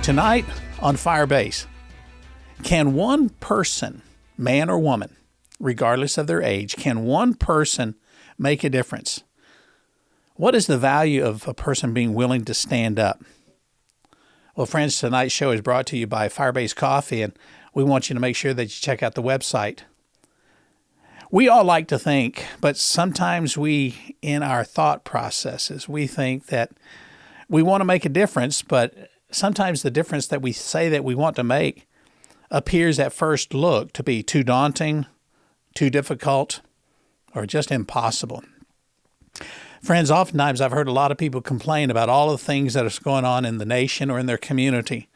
Tonight on Firebase, can one person, man or woman, regardless of their age, can one person make a difference? What is the value of a person being willing to stand up? Well, friends, tonight's show is brought to you by Firebase Coffee, and we want you to make sure that you check out the website. We all like to think, but sometimes we, in our thought processes, we think that we want to make a difference, but sometimes the difference that we say that we want to make appears at first look to be too daunting, too difficult, or just impossible. Friends, oftentimes I've heard a lot of people complain about all of the things that are going on in the nation or in their community.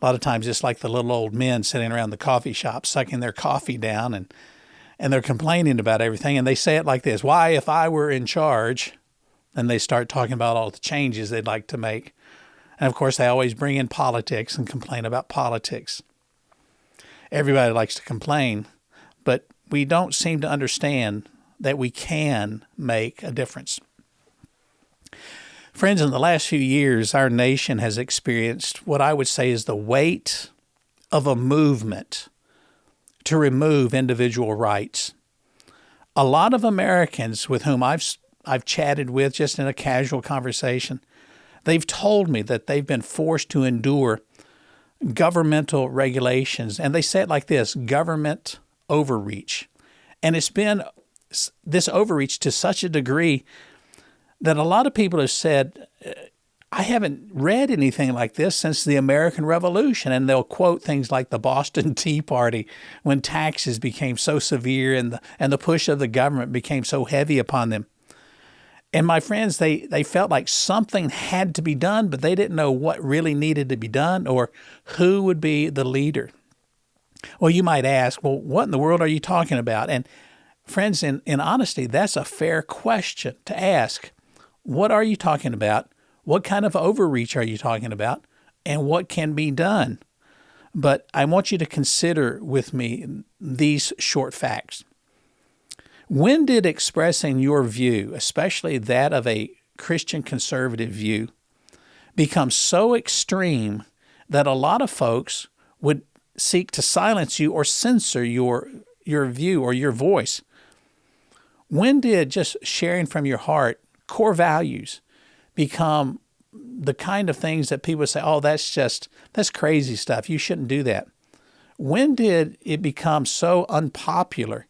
A lot of times it's like the little old men sitting around the coffee shop sucking their coffee down and they're complaining about everything. And they say it like this: why, if I were in charge? And they start talking about all the changes they'd like to make. And of course, they always bring in politics and complain about politics. Everybody likes to complain, but we don't seem to understand that we can make a difference. Friends, in the last few years, our nation has experienced what I would say is the weight of a movement to remove individual rights. A lot of Americans with whom I've chatted with just in a casual conversation, they've told me that they've been forced to endure governmental regulations. And they say it like this: government overreach. And it's been this overreach to such a degree that a lot of people have said, I haven't read anything like this since the American Revolution. And they'll quote things like the Boston Tea Party, when taxes became so severe and the push of the government became so heavy upon them. And my friends, they felt like something had to be done, but they didn't know what really needed to be done or who would be the leader. Well, you might ask, well, what in the world are you talking about? And friends, in honesty, that's a fair question to ask. What are you talking about? What kind of overreach are you talking about? And what can be done? But I want you to consider with me these short facts. When did expressing your view, especially that of a Christian conservative view, become so extreme that a lot of folks would seek to silence you or censor your view or your voice? When did just sharing from your heart core values become the kind of things that people say, oh, that's crazy stuff, you shouldn't do that? When did it become so unpopular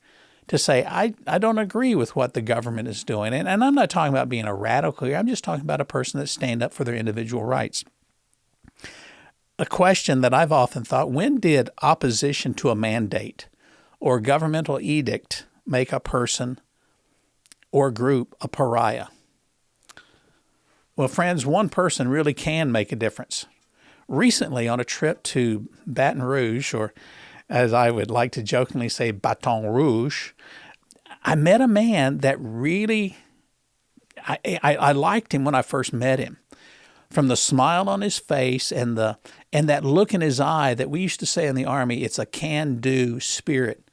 to say, I don't agree with what the government is doing? And I'm not talking about being a radical here. I'm just talking about a person that stand up for their individual rights. A question that I've often thought: when did opposition to a mandate or governmental edict make a person or group a pariah? Well, friends, one person really can make a difference. Recently, on a trip to Baton Rouge, or as I would like to jokingly say, Baton Rouge, I met a man that really, I liked him when I first met him. From the smile on his face and that look in his eye that we used to say in the Army, it's a can-do spirit.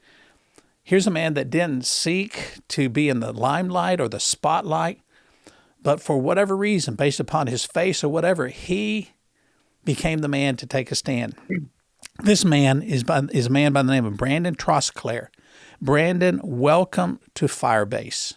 Here's a man that didn't seek to be in the limelight or the spotlight, but for whatever reason, based upon his face or whatever, he became the man to take a stand. This man is a man by the name of Brandon Trosclair. Brandon, welcome to Firebase.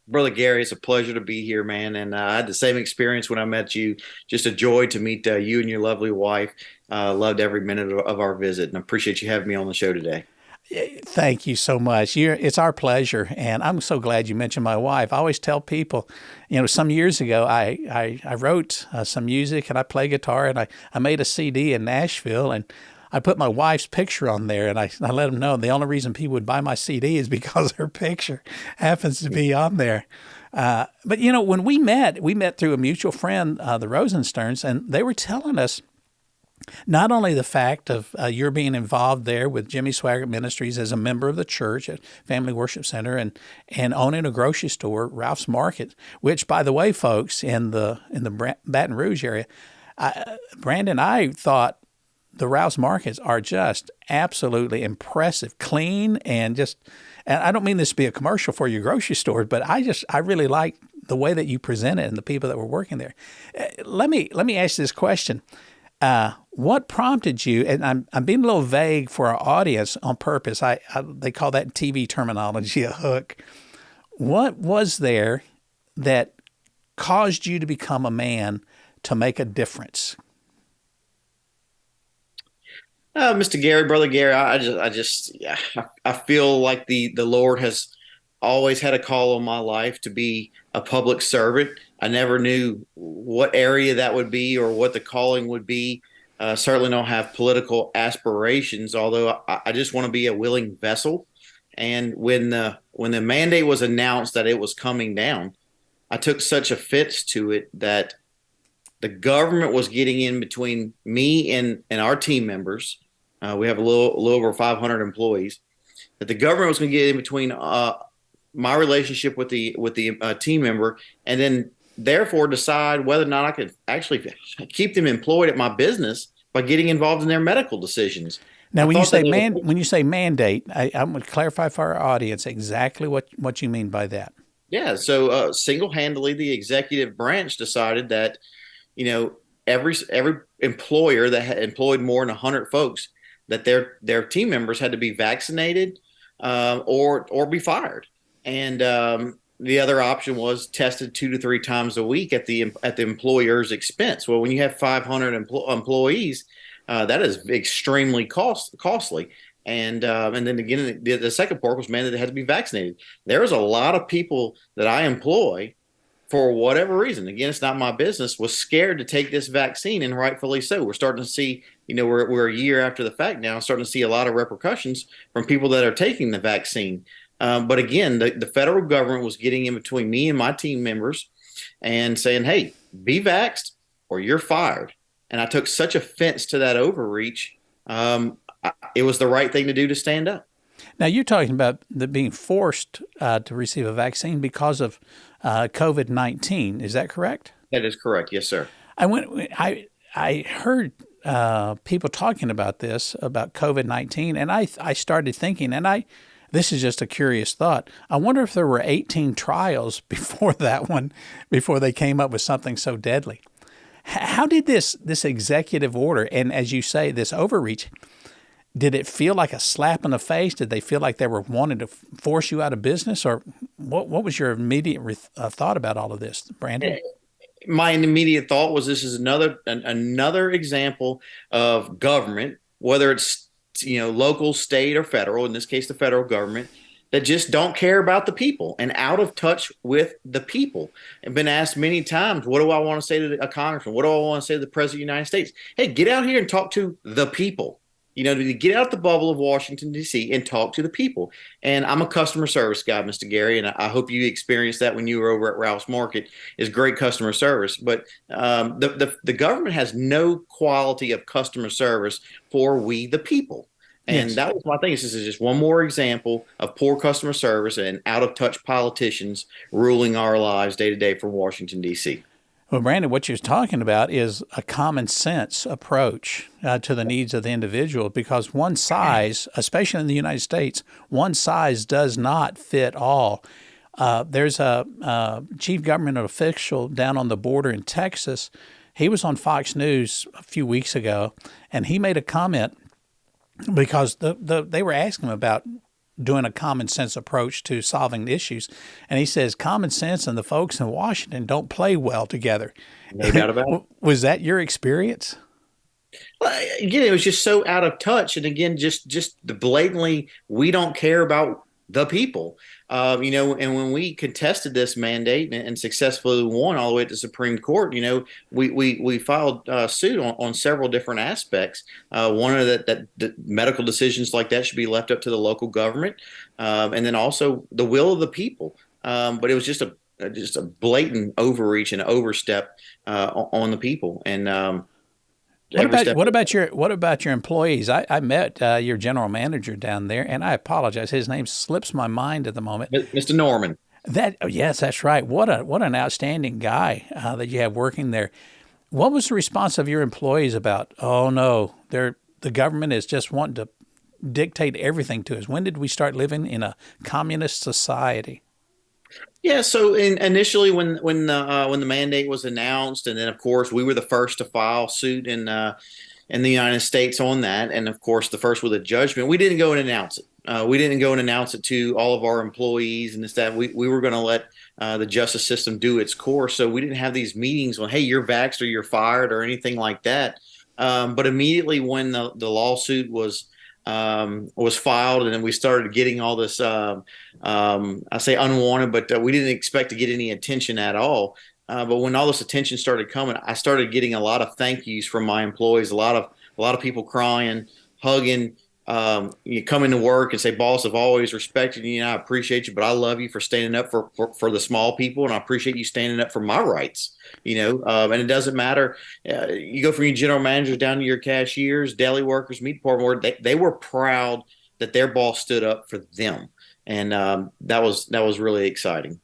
Brother Gary, it's a pleasure to be here, man. And I had the same experience when I met you. Just a joy to meet you and your lovely wife. Loved every minute of our visit, and I appreciate you having me on the show today. Thank you so much. It's our pleasure, and I'm so glad you mentioned my wife. I always tell people, some years ago, I wrote some music, and I play guitar, and I made a CD in Nashville, and I put my wife's picture on there, and I let them know the only reason people would buy my CD is because her picture happens to be on there. But, when we met through a mutual friend, the Rosensterns, and they were telling us not only the fact of your being involved there with Jimmy Swaggart Ministries as a member of the church at Family Worship Center and owning a grocery store, Ralph's Market, which, by the way, folks, in the Baton Rouge area, Brandon, I thought the Ralph's Markets are just absolutely impressive, clean, and I don't mean this to be a commercial for your grocery store, but I really like the way that you present it and the people that were working there. Let me ask you this question. What prompted you? And I'm being a little vague for our audience on purpose. They call that in TV terminology a hook. What was there that caused you to become a man to make a difference? Mr. Gary, Brother Gary, yeah, I feel like the Lord has always had a call on my life to be a public servant. I never knew what area that would be or what the calling would be. Certainly don't have political aspirations, although I just want to be a willing vessel. And when the mandate was announced that it was coming down, I took such offense to it that the government was getting in between me and our team members. We have a little over 500 employees. That the government was going to get in between my relationship with the team member, and then therefore decide whether or not I could actually keep them employed at my business by getting involved in their medical decisions. Now, I when you thought that say they were- when you say mandate, I'm going to clarify for our audience exactly what you mean by that. Yeah, so single-handedly, the executive branch decided that every employer that had employed more than 100 folks, that their team members had to be vaccinated or be fired. And the other option was tested 2 to 3 times a week at the employer's expense. Well, when you have 500 employees, that is extremely costly. And then again, the second part was mandated they had to be vaccinated. There was a lot of people that I employ, for whatever reason, again, it's not my business, was scared to take this vaccine, and rightfully so. We're starting to see, we're a year after the fact now, starting to see a lot of repercussions from people that are taking the vaccine. But again, the federal government was getting in between me and my team members and saying, hey, be vaxxed or you're fired. And I took such offense to that overreach. It was the right thing to do to stand up. Now, you're talking about being forced to receive a vaccine because of COVID-19. Is that correct? That is correct. Yes, sir. I heard people talking about this, about COVID-19, and I started thinking, this is just a curious thought. I wonder if there were 18 trials before that one, before they came up with something so deadly. How did this executive order, and as you say, this overreach, did it feel like a slap in the face? Did they feel like they were wanting to force you out of business? Or what was your immediate thought about all of this, Brandon? My immediate thought was this is another example of government, whether it's local, state, or federal, in this case the federal government, that just don't care about the people and out of touch with the people. I've been asked many times, what do I want to say to a congressman? What do I want to say to the president of the United States? Hey, get out here and talk to the people. To get out the bubble of Washington, D.C. and talk to the people. And I'm a customer service guy, Mr. Gary, and I hope you experienced that when you were over at Ralph's Market, is great customer service. But the government has no quality of customer service for we, the people. And that was my thing. This is just one more example of poor customer service and out-of-touch politicians ruling our lives day to day from Washington, D.C. Well, Brandon, what you're talking about is a common sense approach to the needs of the individual, because one size, especially in the United States, one size does not fit all. There's a chief government official down on the border in Texas. He was on Fox News a few weeks ago, and he made a comment because they were asking him about doing a common sense approach to solving issues. And he says common sense and the folks in Washington don't play well together. No doubt about it. Was that your experience? Well, again, it was just so out of touch. And again, just the blatantly, we don't care about the people. And when we contested this mandate and successfully won all the way to the Supreme Court, we filed suit on several different aspects. One of that medical decisions like that should be left up to the local government, and then also the will of the people. But it was just a blatant overreach and overstep on the people. And what about your employees? I met your general manager down there, and I apologize. His name slips my mind at the moment. Mr. Norman. Yes, that's right. What an outstanding guy that you have working there. What was the response of your employees about? Oh no, the government is just wanting to dictate everything to us. When did we start living in a communist society? Yeah, so initially when the mandate was announced, and then of course we were the first to file suit in the United States on that, and of course the first with a judgment. We didn't go and announce it. We didn't go and announce it to all of our employees and this that. We were going to let the justice system do its course. So we didn't have these meetings when, hey, you're vaxxed or you're fired or anything like that. But immediately when the lawsuit was filed, and then we started getting all this, I say unwanted, but we didn't expect to get any attention at all. But when all this attention started coming, I started getting a lot of thank yous from my employees. A lot of people crying, hugging. You come into work and say, "Boss, I've always respected you, and I appreciate you, but I love you for standing up for the small people, and I appreciate you standing up for my rights." And it doesn't matter. You go from your general managers down to your cashiers, deli workers, meat department. They were proud that their boss stood up for them, and that was really exciting.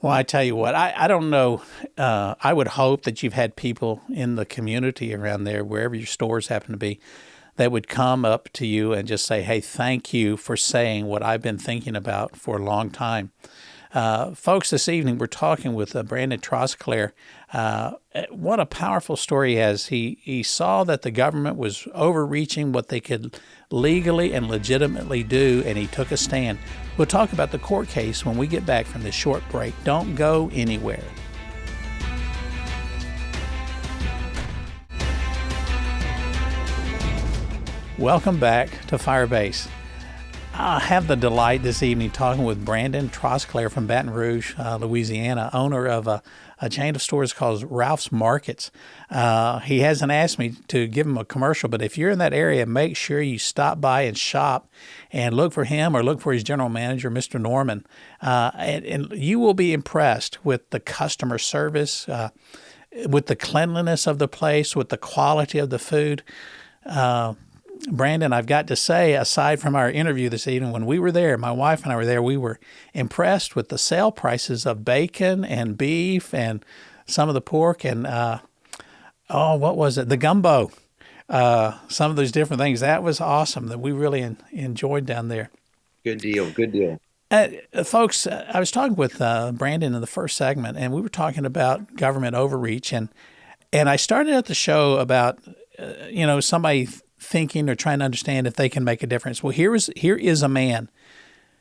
Well, I tell you what, I don't know. I would hope that you've had people in the community around there, wherever your stores happen to be, that would come up to you and just say, hey, thank you for saying what I've been thinking about for a long time. Folks, this evening we're talking with Brandon Trosclair. What a powerful story he has. He saw that the government was overreaching what they could legally and legitimately do, and he took a stand. We'll talk about the court case when we get back from this short break. Don't go anywhere. Welcome back to Firebase. I have the delight this evening talking with Brandon Trosclair from Baton Rouge, Louisiana, owner of a chain of stores called Ralph's Markets. He hasn't asked me to give him a commercial, but if you're in that area, make sure you stop by and shop and look for him or look for his general manager, Mr. Norman. And you will be impressed with the customer service, with the cleanliness of the place, with the quality of the food. Brandon, I've got to say, aside from our interview this evening, when we were there, my wife and I were there, we were impressed with the sale prices of bacon and beef and some of the pork and, what was it? The gumbo. Some of those different things. That was awesome that we really enjoyed down there. Good deal. Good deal. Folks, I was talking with Brandon in the first segment, and we were talking about government overreach. And I started at the show about, somebody thinking or trying to understand if they can make a difference. Well, here is a man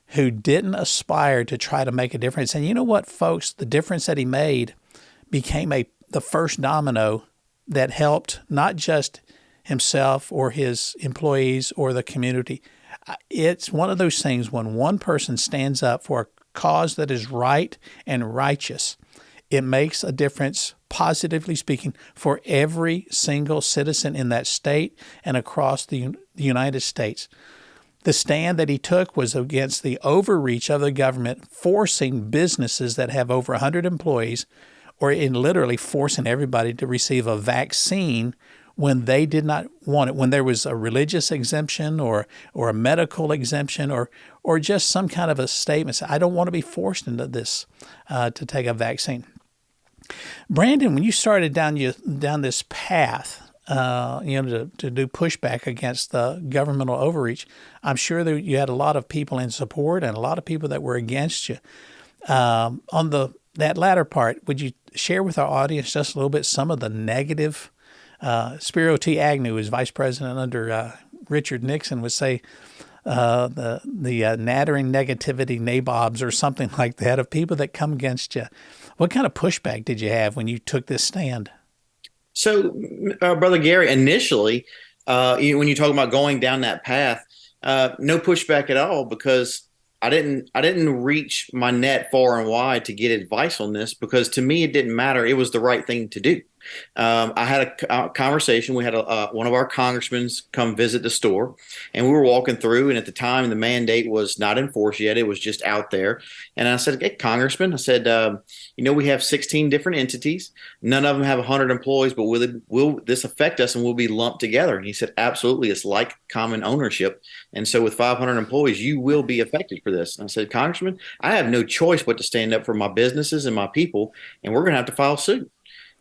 who didn't aspire to try to make a difference. And you know what, folks? The difference that he made became the first domino that helped not just himself or his employees or the community. It's one of those things when one person stands up for a cause that is right and righteous, it makes a difference, positively speaking, for every single citizen in that state and across the United States. The stand that he took was against the overreach of the government, forcing businesses that have over 100 employees, or in literally forcing everybody to receive a vaccine when they did not want it, when there was a religious exemption or a medical exemption or just some kind of a statement, I don't want to be forced into this to take a vaccine. Brandon, when you started down this path, to do pushback against the governmental overreach, I'm sure that you had a lot of people in support and a lot of people that were against you. On that latter part, would you share with our audience just a little bit some of the negative? Spiro T. Agnew, as vice president under Richard Nixon, would say the nattering negativity nabobs or something like that of people that come against you. What kind of pushback did you have when you took this stand? So, Brother Gary, initially, when you talk about going down that path, no pushback at all because I didn't reach my net far and wide to get advice on this because to me it didn't matter. It was the right thing to do. I had a conversation. We had one of our congressmen come visit the store, and we were walking through. And at the time, the mandate was not enforced yet; it was just out there. And I said, "Hey, Congressman," I said, we have 16 different entities. None of them have 100 employees, but will this affect us, and we'll be lumped together?" And he said, "Absolutely. It's like common ownership, and so with 500 employees, you will be affected for this." And I said, "Congressman, I have no choice but to stand up for my businesses and my people, and we're going to have to file suit."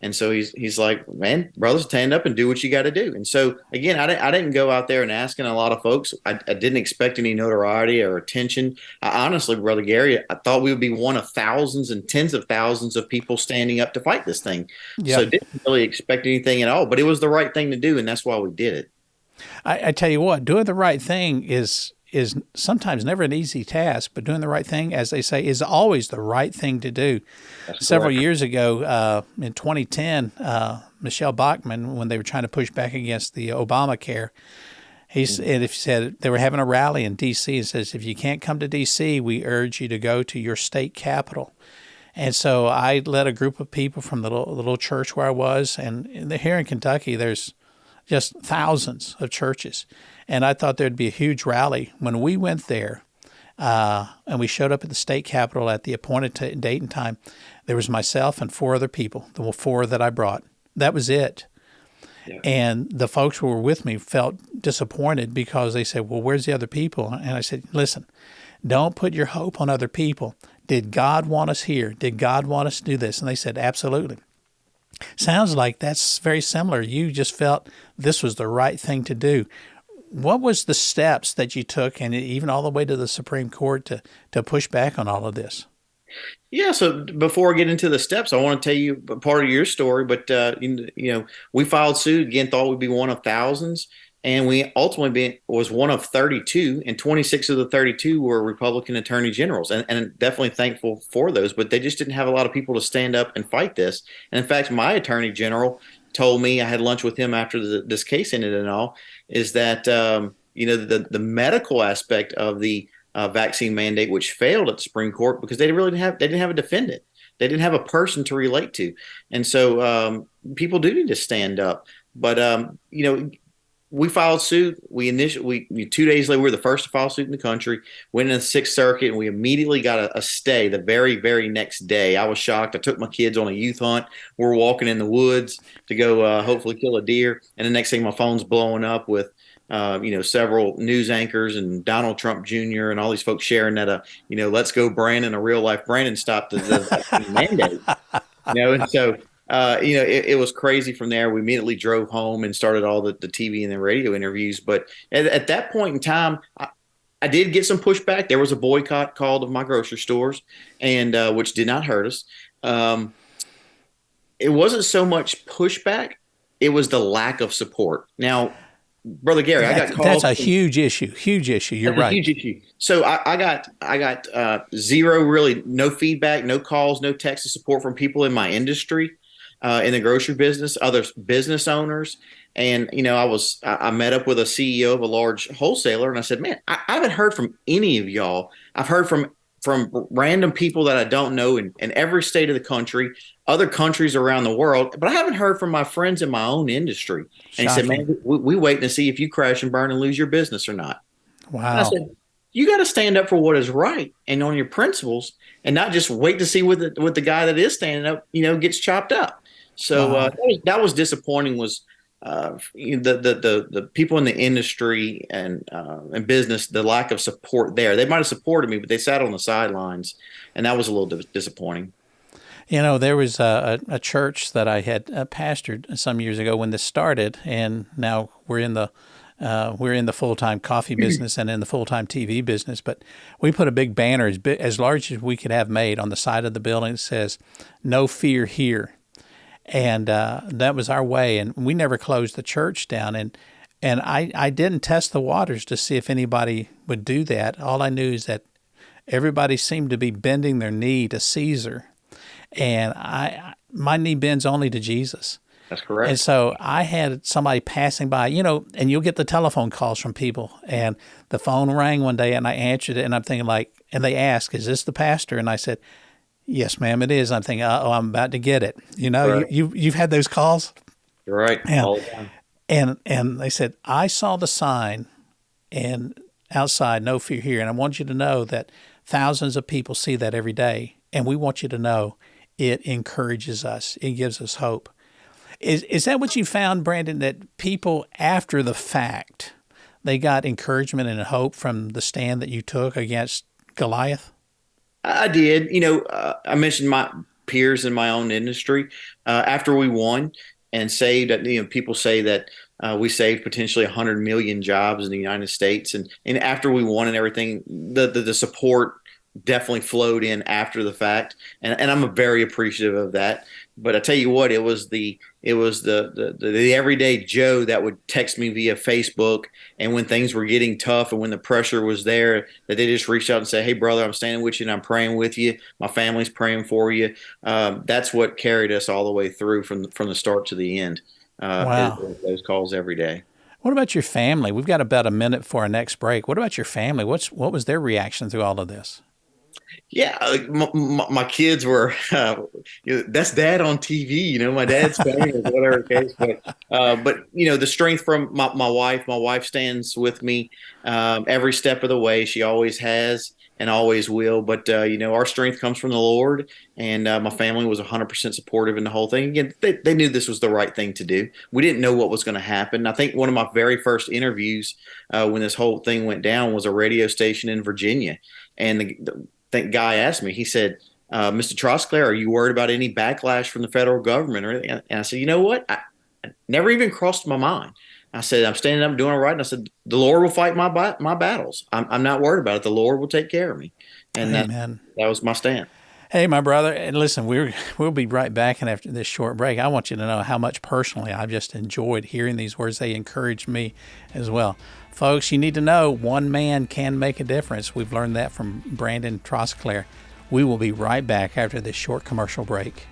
And so he's like, man, brothers, stand up and do what you got to do. And so again, I didn't go out there and asking a lot of folks. I didn't expect any notoriety or attention. I honestly, Brother Gary, I thought we would be one of thousands and tens of thousands of people standing up to fight this thing. So Yep. didn't really expect anything at all, but it was the right thing to do, and that's why we did it. I tell you what, doing the right thing is sometimes never an easy task, but doing the right thing, as they say, is always the right thing to do. That's Several correct. years ago, in 2010, Michelle Bachmann, when they were trying to push back against the Obamacare, he said they were having a rally in D.C. and says, if you can't come to D.C., we urge you to go to your state capital. And so I led a group of people from the little church where I was, and here in Kentucky, there's just thousands of churches. And I thought there'd be a huge rally. When we went there, and we showed up at the state capitol at the appointed date and time, there was myself and four other people, the four that I brought. That was it. Yeah. And the folks who were with me felt disappointed because they said, well, where's the other people? And I said, listen, don't put your hope on other people. Did God want us here? Did God want us to do this? And they said, absolutely. Sounds like that's very similar. You just felt this was the right thing to do. What was the steps that you took, and even all the way to the Supreme Court, to push back on all of this? Yeah, so before I get into the steps, I want to tell you a part of your story. But we filed suit again, thought we'd be one of thousands, and we ultimately was one of 32, and 26 of the 32 were Republican attorney generals, and definitely thankful for those. But they just didn't have a lot of people to stand up and fight this. And in fact, my attorney general told me, I had lunch with him after this case ended and all, is that the medical aspect of the vaccine mandate, which failed at the Supreme Court because they didn't have a defendant. They didn't have a person to relate to. And so people do need to stand up. But we filed suit. We 2 days later, we were the first to file suit in the country, went in the Sixth Circuit, and we immediately got a stay the very, very next day. I was shocked. I took my kids on a youth hunt. We're walking in the woods to go hopefully kill a deer. And the next thing, my phone's blowing up with several news anchors and Donald Trump Jr. and all these folks sharing that, let's go Brandon, a real life Brandon stopped the mandate. And so, it was crazy from there. We immediately drove home and started all the TV and the radio interviews. But at that point in time, I did get some pushback. There was a boycott called of my grocery stores, and which did not hurt us. It wasn't so much pushback. It was the lack of support. Now, Brother Gary, I got calls. That's a huge issue. Huge issue. You're right. Huge issue. So I got zero, really, no feedback, no calls, no text of support from people in my industry, in the grocery business, other business owners. And I met up with a CEO of a large wholesaler, and I said, man, I haven't heard from any of y'all. I've heard from random people that I don't know in every state of the country, other countries around the world, but I haven't heard from my friends in my own industry. And he said, man, we waiting to see if you crash and burn and lose your business or not. Wow. And I said, you got to stand up for what is right and on your principles, and not just wait to see what the guy that is standing up, gets chopped up. So that was disappointing. Was the people in the industry and business, the lack of support there. They might have supported me, but they sat on the sidelines, and that was a little disappointing. There was a church that I had pastored some years ago when this started, and now we're in the full-time coffee business and in the full-time TV business. But we put a big banner as large as we could have made on the side of the building that says, "No fear here." And that was our way. And we never closed the church down. And I didn't test the waters to see if anybody would do that. All I knew is that everybody seemed to be bending their knee to Caesar. And my knee bends only to Jesus. That's correct. And so I had somebody passing by, and you'll get the telephone calls from people. And the phone rang one day, and I answered it, and I'm thinking and they asked, "Is this the pastor?" And I said, "Yes, ma'am, it is." I'm thinking, "Oh, I'm about to get it." Right. You've had those calls? You're right. All the time. And they said, "I saw the sign and outside, no fear here. And I want you to know that thousands of people see that every day. And we want you to know it encourages us. It gives us hope." Is that what you found, Brandon, that people after the fact, they got encouragement and hope from the stand that you took against Goliath? I did. I mentioned peers in my own industry after we won and saved. People say that we saved potentially 100 million jobs in the United States, and after we won and everything, the support definitely flowed in after the fact, and I'm very appreciative of that. But I tell you what, it was the everyday Joe that would text me via Facebook, and when things were getting tough and when the pressure was there, that they just reached out and said, "Hey, brother, I'm standing with you and I'm praying with you. My family's praying for you." That's what carried us all the way through from the start to the end. Wow. Those calls every day. What about your family? We've got about a minute for our next break. What about your family? What was their reaction through all of this? Yeah, my kids were. That's dad on TV. My dad's famous, whatever the case. But the strength from my wife. My wife stands with me every step of the way. She always has and always will. But our strength comes from the Lord, and my family was 100% supportive in the whole thing. Again, they knew this was the right thing to do. We didn't know what was going to happen. I think one of my very first interviews when this whole thing went down was a radio station in Virginia, and the guy asked me, he said, "Mr. Trosclair, are you worried about any backlash from the federal government or anything?" And I said, "You know what? I never even crossed my mind." I said, "I'm standing up, doing all right." And I said, "The Lord will fight my battles. I'm not worried about it. The Lord will take care of me." And Amen. that was my stand. Hey, my brother, and listen, we'll be right back. And after this short break, I want you to know how much personally I've just enjoyed hearing these words. They encouraged me as well. Folks, you need to know one man can make a difference. We've learned that from Brandon Trosclair. We will be right back after this short commercial break.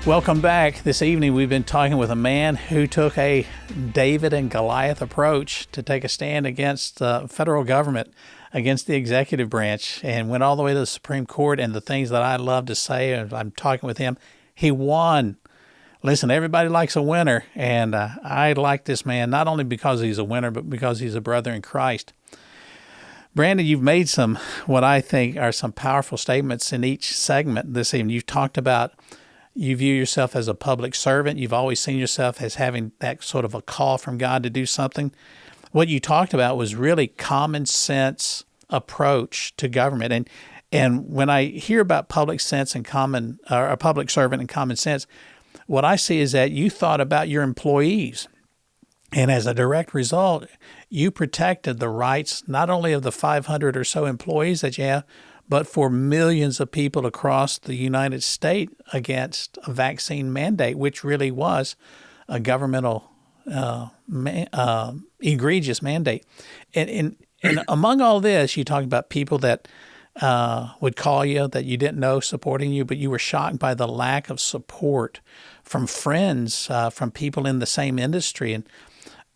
Welcome back. This evening we've been talking with a man who took a David and Goliath approach to take a stand against the federal government, against the executive branch, and went all the way to the Supreme Court. And the things that I love to say, and I'm talking with him, he won. Listen, everybody likes a winner, and I like this man not only because he's a winner, but because he's a brother in Christ. Brandon, you've made some, what I think are some powerful statements in each segment this evening. You've talked about you view yourself as a public servant. You've always seen yourself as having that sort of a call from God to do something. What you talked about was really common sense approach to government. And when I hear about public sense and a public servant and common sense, what I see is that you thought about your employees. And as a direct result, you protected the rights not only of the 500 or so employees that you have, but for millions of people across the United States against a vaccine mandate, which really was a governmental egregious mandate. And among all this, you talked about people that would call you that you didn't know supporting you, but you were shocked by the lack of support from friends, from people in the same industry,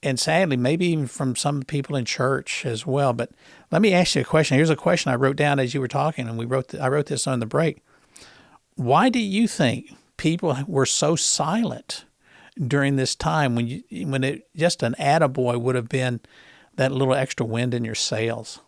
and sadly, maybe even from some people in church as well. But let me ask you a question. Here's a question I wrote down as you were talking, and I wrote this on the break. Why do you think people were so silent during this time when it just an attaboy would have been that little extra wind in your sails?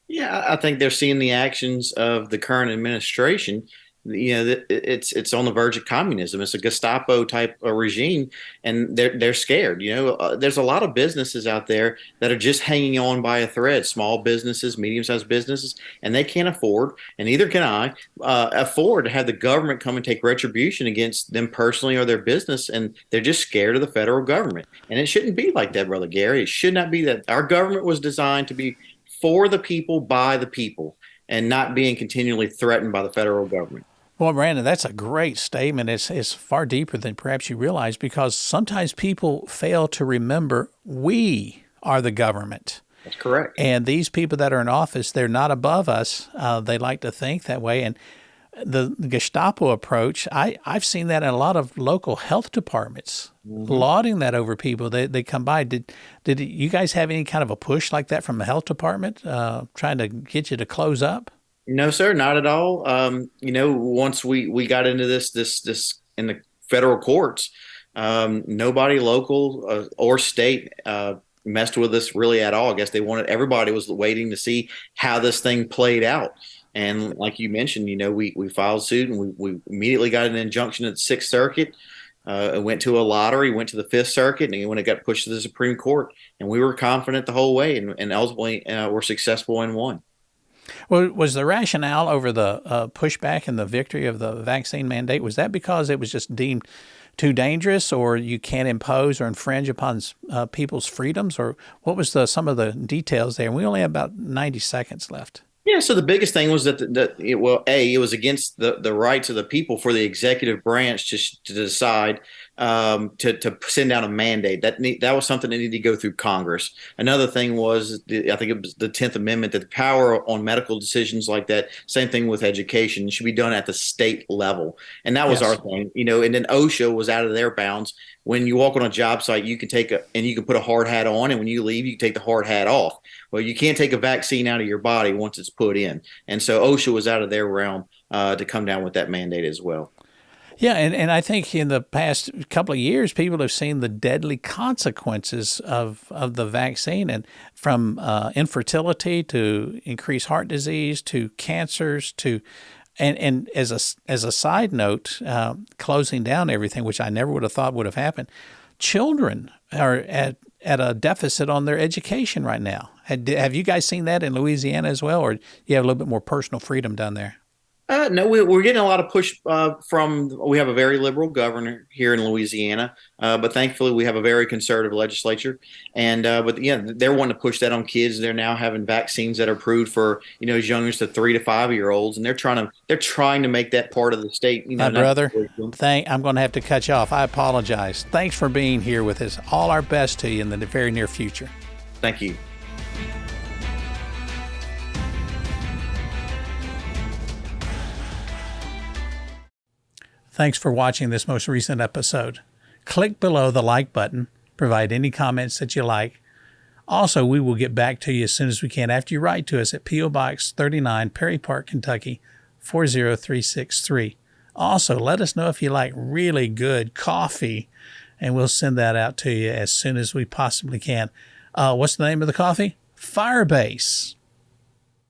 Yeah, I think they're seeing the actions of the current administration. It's on the verge of communism. It's a Gestapo type of regime, and they're scared. There's a lot of businesses out there that are just hanging on by a thread. Small businesses, medium-sized businesses, and they can't afford, and neither can I, afford to have the government come and take retribution against them personally or their business, and they're just scared of the federal government. And it shouldn't be like that, Brother Gary. It should not be that. Our government was designed to be for the people, by the people, and not being continually threatened by the federal government. Well, Brandon, that's a great statement. It's far deeper than perhaps you realize, because sometimes people fail to remember we are the government. That's correct. And these people that are in office, they're not above us. They like to think that way. And the Gestapo approach, I've seen that in a lot of local health departments, lauding that over people. They come by. Did you guys have any kind of a push like that from the health department, trying to get you to close up? No, sir, not at all. Once we got into this in the federal courts, nobody local or state messed with us really at all. I guess everybody was waiting to see how this thing played out. And like you mentioned, we filed suit, and we immediately got an injunction at the Sixth Circuit. It went to a lottery, went to the Fifth Circuit, and when it got pushed to the Supreme Court, and we were confident the whole way, and ultimately were successful and won. Well, was the rationale over the pushback and the victory of the vaccine mandate, was that because it was just deemed too dangerous, or you can't impose or infringe upon people's freedoms, or what was some of the details there? And we only have about 90 seconds left. Yeah, so the biggest thing was that it was against the rights of the people for the executive branch to decide to send out a mandate. That was something that needed to go through Congress. Another thing was I think it was the 10th Amendment, that the power on medical decisions like that, same thing with education, should be done at the state level. And that was Yes. our thing, and then OSHA was out of their bounds. When you walk on a job site, you can you can put a hard hat on, and when you leave, you can take the hard hat off. Well, you can't take a vaccine out of your body once it's put in. And so OSHA was out of their realm to come down with that mandate as well. Yeah, and I think in the past couple of years, people have seen the deadly consequences of the vaccine, and from infertility to increased heart disease to cancers to, and as a side note, closing down everything, which I never would have thought would have happened, children are at a deficit on their education right now. Have you guys seen that in Louisiana as well, or you have a little bit more personal freedom down there? No, we're getting a lot of push we have a very liberal governor here in Louisiana, but thankfully we have a very conservative legislature. And but yeah, they're wanting to push that on kids. They're now having vaccines that are approved for as young as the 3 to 5 year olds, and they're trying to make that part of the state. My brother, I'm going to have to cut you off. I apologize. Thanks for being here with us. All our best to you in the very near future. Thank you. Thanks for watching this most recent episode. Click below the like button. Provide any comments that you like. Also, we will get back to you as soon as we can after you write to us at P.O. Box 39, Perry Park, Kentucky, 40363. Also, let us know if you like really good coffee, and we'll send that out to you as soon as we possibly can. What's the name of the coffee? Firebase.